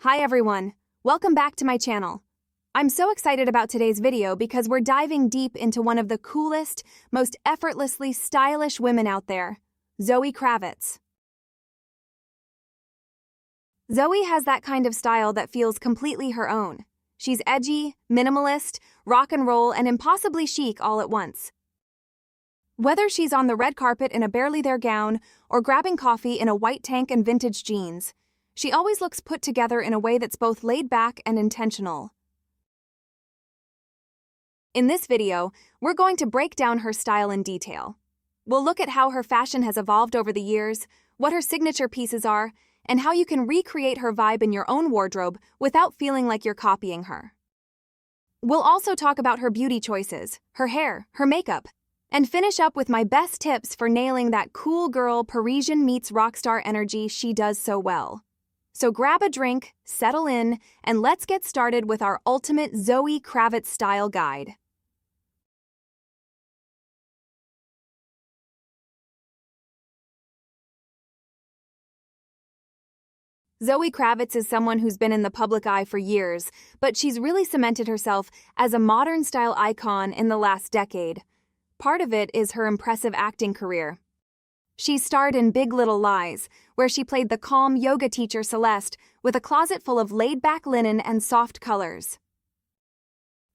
Hi everyone, welcome back to my channel. I'm so excited about today's video because we're diving deep into one of the coolest, most effortlessly stylish women out there, Zoe Kravitz. Zoe has that kind of style that feels completely her own. She's edgy, minimalist, rock and roll, and impossibly chic all at once. Whether she's on the red carpet in a barely there gown or grabbing coffee in a white tank and vintage jeans, she always looks put together in a way that's both laid back and intentional. In this video, we're going to break down her style in detail. We'll look at how her fashion has evolved over the years, what her signature pieces are, and how you can recreate her vibe in your own wardrobe without feeling like you're copying her. We'll also talk about her beauty choices, her hair, her makeup, and finish up with my best tips for nailing that cool girl Parisian meets rockstar energy she does so well. So grab a drink, settle in, and let's get started with our ultimate Zoe Kravitz style guide. Zoe Kravitz is someone who's been in the public eye for years, but she's really cemented herself as a modern style icon in the last decade. Part of it is her impressive acting career. She starred in Big Little Lies, where she played the calm yoga teacher Celeste with a closet full of laid-back linen and soft colors.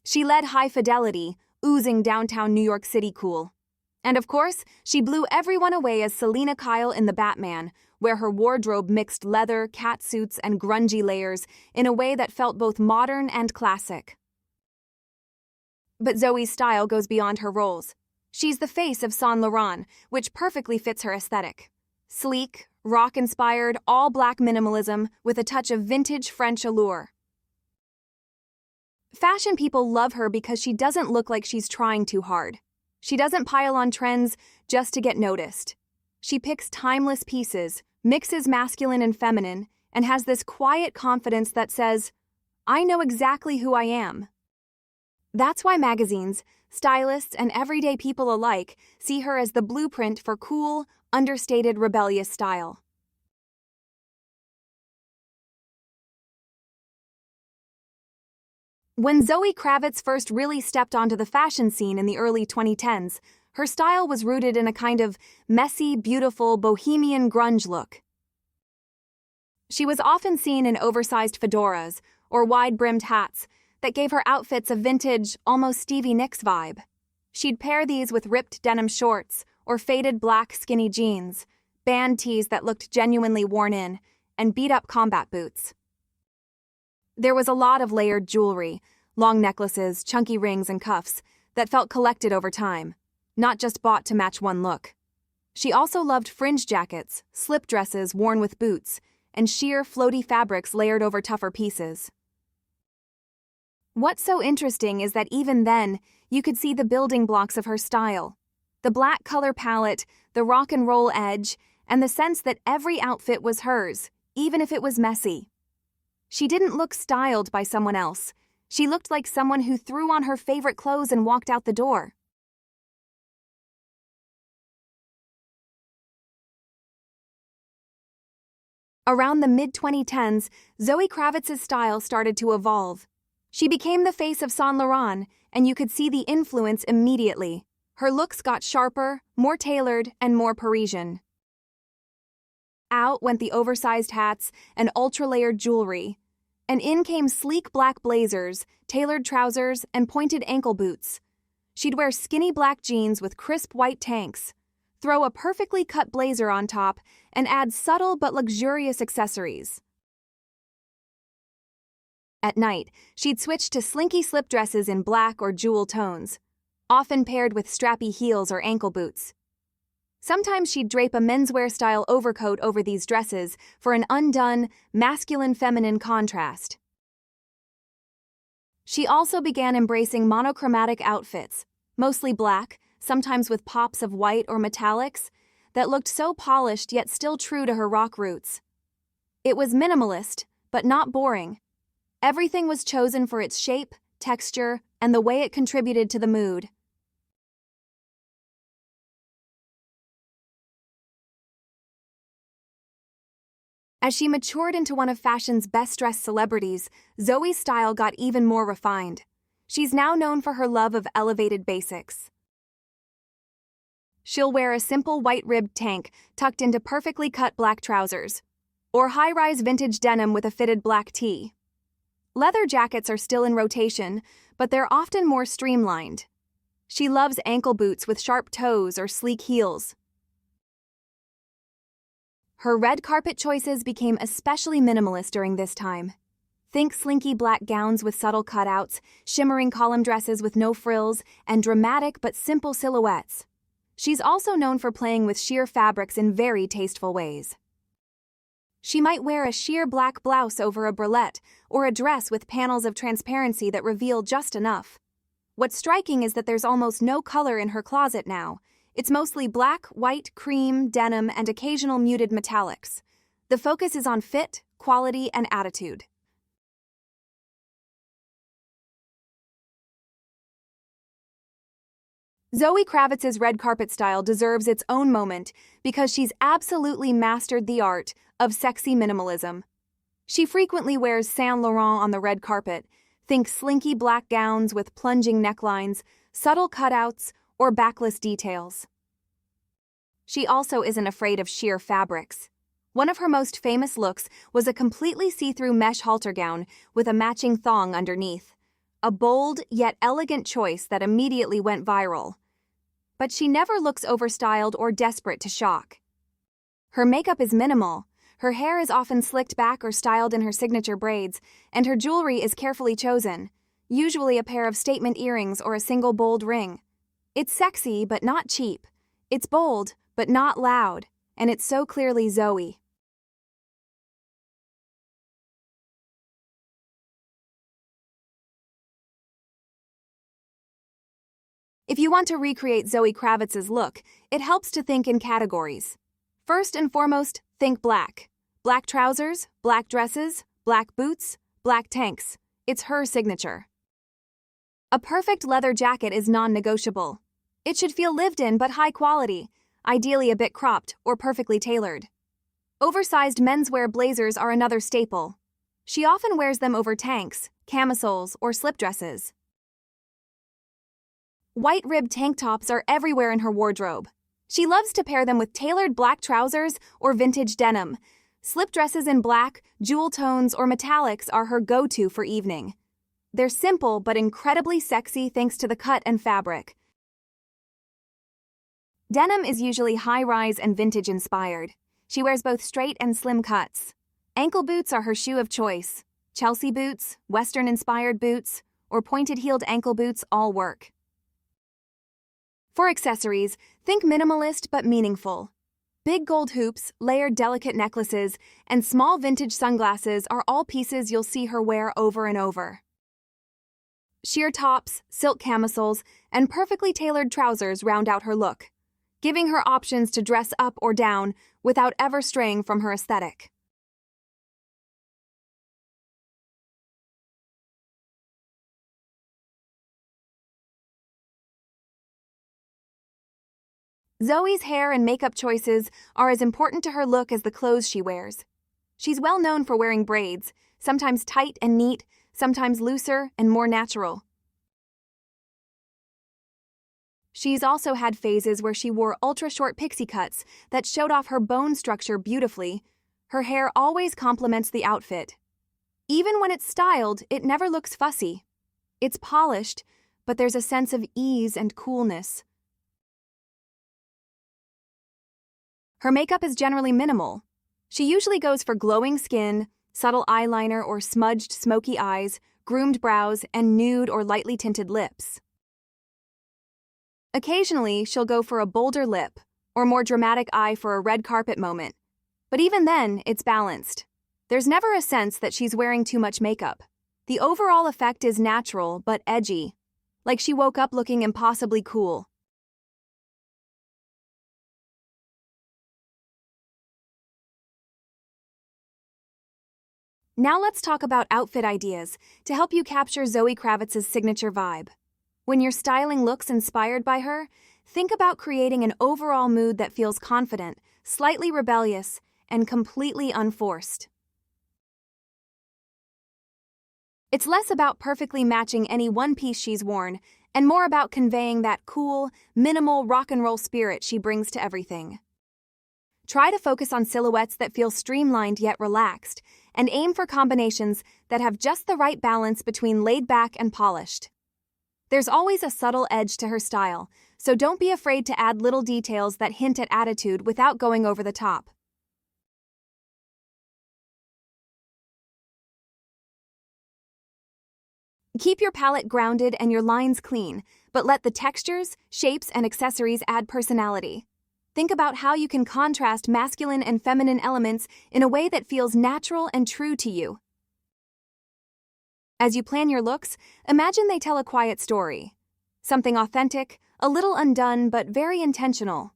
She led High Fidelity, oozing downtown New York City cool. And of course, she blew everyone away as Selina Kyle in The Batman, where her wardrobe mixed leather, catsuits, and grungy layers in a way that felt both modern and classic. But Zoe's style goes beyond her roles. She's the face of Saint Laurent, which perfectly fits her aesthetic. Sleek, rock-inspired, all-black minimalism with a touch of vintage French allure. Fashion people love her because she doesn't look like she's trying too hard. She doesn't pile on trends just to get noticed. She picks timeless pieces, mixes masculine and feminine, and has this quiet confidence that says, "I know exactly who I am." That's why magazines, stylists, and everyday people alike see her as the blueprint for cool, understated, rebellious style. When Zoe Kravitz first really stepped onto the fashion scene in the early 2010s, her style was rooted in a kind of messy, beautiful, bohemian grunge look. She was often seen in oversized fedoras or wide-brimmed hats that gave her outfits a vintage, almost Stevie Nicks vibe. She'd pair these with ripped denim shorts or faded black skinny jeans, band tees that looked genuinely worn in, and beat-up combat boots. There was a lot of layered jewelry, long necklaces, chunky rings, and cuffs that felt collected over time, not just bought to match one look. She also loved fringe jackets, slip dresses worn with boots, and sheer, floaty fabrics layered over tougher pieces. What's so interesting is that even then, you could see the building blocks of her style. The black color palette, the rock and roll edge, and the sense that every outfit was hers, even if it was messy. She didn't look styled by someone else. She looked like someone who threw on her favorite clothes and walked out the door. Around the mid-2010s, Zoe Kravitz's style started to evolve. She became the face of Saint Laurent, and you could see the influence immediately. Her looks got sharper, more tailored, and more Parisian. Out went the oversized hats and ultra-layered jewelry, and in came sleek black blazers, tailored trousers, and pointed ankle boots. She'd wear skinny black jeans with crisp white tanks, throw a perfectly cut blazer on top, and add subtle but luxurious accessories. At night, she'd switch to slinky slip dresses in black or jewel tones, often paired with strappy heels or ankle boots. Sometimes she'd drape a menswear-style overcoat over these dresses for an undone, masculine-feminine contrast. She also began embracing monochromatic outfits, mostly black, sometimes with pops of white or metallics, that looked so polished yet still true to her rock roots. It was minimalist, but not boring. Everything was chosen for its shape, texture, and the way it contributed to the mood. As she matured into one of fashion's best-dressed celebrities, Zoe's style got even more refined. She's now known for her love of elevated basics. She'll wear a simple white-ribbed tank tucked into perfectly cut black trousers, or high-rise vintage denim with a fitted black tee. Leather jackets are still in rotation, but they're often more streamlined. She loves ankle boots with sharp toes or sleek heels. Her red carpet choices became especially minimalist during this time. Think slinky black gowns with subtle cutouts, shimmering column dresses with no frills, and dramatic but simple silhouettes. She's also known for playing with sheer fabrics in very tasteful ways. She might wear a sheer black blouse over a bralette, or a dress with panels of transparency that reveal just enough. What's striking is that there's almost no color in her closet now. It's mostly black, white, cream, denim, and occasional muted metallics. The focus is on fit, quality, and attitude. Zoe Kravitz's red carpet style deserves its own moment because she's absolutely mastered the art of sexy minimalism. She frequently wears Saint Laurent on the red carpet. Think slinky black gowns with plunging necklines, subtle cutouts, or backless details. She also isn't afraid of sheer fabrics. One of her most famous looks was a completely see-through mesh halter gown with a matching thong underneath. A bold yet elegant choice that immediately went viral. But she never looks overstyled or desperate to shock. Her makeup is minimal. Her hair is often slicked back or styled in her signature braids, and her jewelry is carefully chosen, usually a pair of statement earrings or a single bold ring. It's sexy but not cheap. It's bold but not loud, and it's so clearly Zoe. If you want to recreate Zoe Kravitz's look, it helps to think in categories. First and foremost, think black. Black trousers, black dresses, black boots, black tanks. It's her signature. A perfect leather jacket is non-negotiable. It should feel lived in but high quality, ideally a bit cropped or perfectly tailored. Oversized menswear blazers are another staple. She often wears them over tanks, camisoles, or slip dresses. White ribbed tank tops are everywhere in her wardrobe. She loves to pair them with tailored black trousers or vintage denim. Slip dresses in black, jewel tones, or metallics are her go-to for evening. They're simple but incredibly sexy thanks to the cut and fabric. Denim is usually high-rise and vintage-inspired. She wears both straight and slim cuts. Ankle boots are her shoe of choice. Chelsea boots, Western-inspired boots, or pointed-heeled ankle boots all work. For accessories, think minimalist but meaningful. Big gold hoops, layered delicate necklaces, and small vintage sunglasses are all pieces you'll see her wear over and over. Sheer tops, silk camisoles, and perfectly tailored trousers round out her look, giving her options to dress up or down without ever straying from her aesthetic. Zoe's hair and makeup choices are as important to her look as the clothes she wears. She's well known for wearing braids, sometimes tight and neat, sometimes looser and more natural. She's also had phases where she wore ultra-short pixie cuts that showed off her bone structure beautifully. Her hair always complements the outfit. Even when it's styled, it never looks fussy. It's polished, but there's a sense of ease and coolness. Her makeup is generally minimal. She usually goes for glowing skin, subtle eyeliner or smudged, smoky eyes, groomed brows, and nude or lightly tinted lips. Occasionally, she'll go for a bolder lip or more dramatic eye for a red carpet moment. But even then, it's balanced. There's never a sense that she's wearing too much makeup. The overall effect is natural but edgy, like she woke up looking impossibly cool. Now let's talk about outfit ideas to help you capture Zoe Kravitz's signature vibe. When you're styling looks inspired by her, think about creating an overall mood that feels confident, slightly rebellious, and completely unforced. It's less about perfectly matching any one piece she's worn, and more about conveying that cool, minimal rock and roll spirit she brings to everything. Try to focus on silhouettes that feel streamlined yet relaxed, and aim for combinations that have just the right balance between laid back and polished. There's always a subtle edge to her style, so don't be afraid to add little details that hint at attitude without going over the top. Keep your palette grounded and your lines clean, but let the textures, shapes, and accessories add personality. Think about how you can contrast masculine and feminine elements in a way that feels natural and true to you. As you plan your looks, imagine they tell a quiet story. Something authentic, a little undone, but very intentional.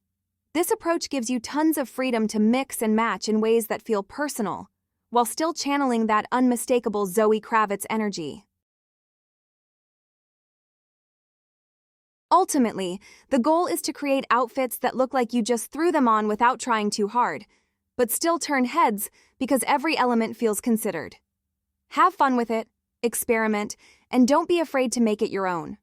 This approach gives you tons of freedom to mix and match in ways that feel personal, while still channeling that unmistakable Zoe Kravitz energy. Ultimately, the goal is to create outfits that look like you just threw them on without trying too hard, but still turn heads because every element feels considered. Have fun with it, experiment, and don't be afraid to make it your own.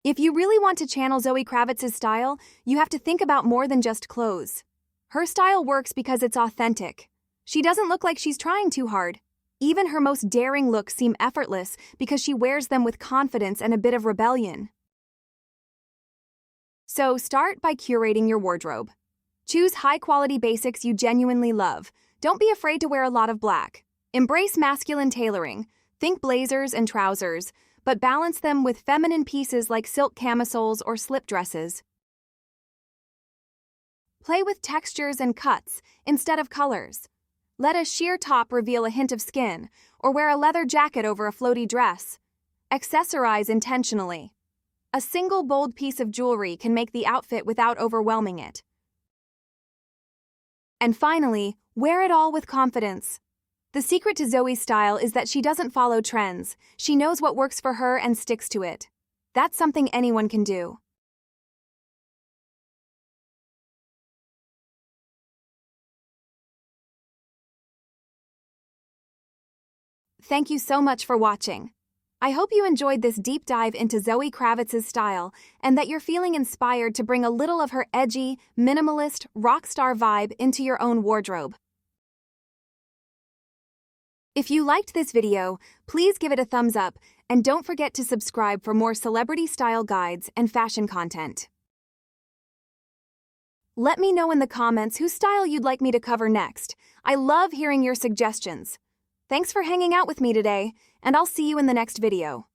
If you really want to channel Zoe Kravitz's style, you have to think about more than just clothes. Her style works because it's authentic. She doesn't look like she's trying too hard. Even her most daring looks seem effortless because she wears them with confidence and a bit of rebellion. So start by curating your wardrobe. Choose high-quality basics you genuinely love. Don't be afraid to wear a lot of black. Embrace masculine tailoring. Think blazers and trousers, but balance them with feminine pieces like silk camisoles or slip dresses. Play with textures and cuts instead of colors. Let a sheer top reveal a hint of skin, or wear a leather jacket over a floaty dress. Accessorize intentionally. A single bold piece of jewelry can make the outfit without overwhelming it. And finally, wear it all with confidence. The secret to Zoe's style is that she doesn't follow trends. She knows what works for her and sticks to it. That's something anyone can do. Thank you so much for watching. I hope you enjoyed this deep dive into Zoe Kravitz's style and that you're feeling inspired to bring a little of her edgy, minimalist, rock star vibe into your own wardrobe. If you liked this video, please give it a thumbs up and don't forget to subscribe for more celebrity style guides and fashion content. Let me know in the comments whose style you'd like me to cover next. I love hearing your suggestions. Thanks for hanging out with me today, and I'll see you in the next video.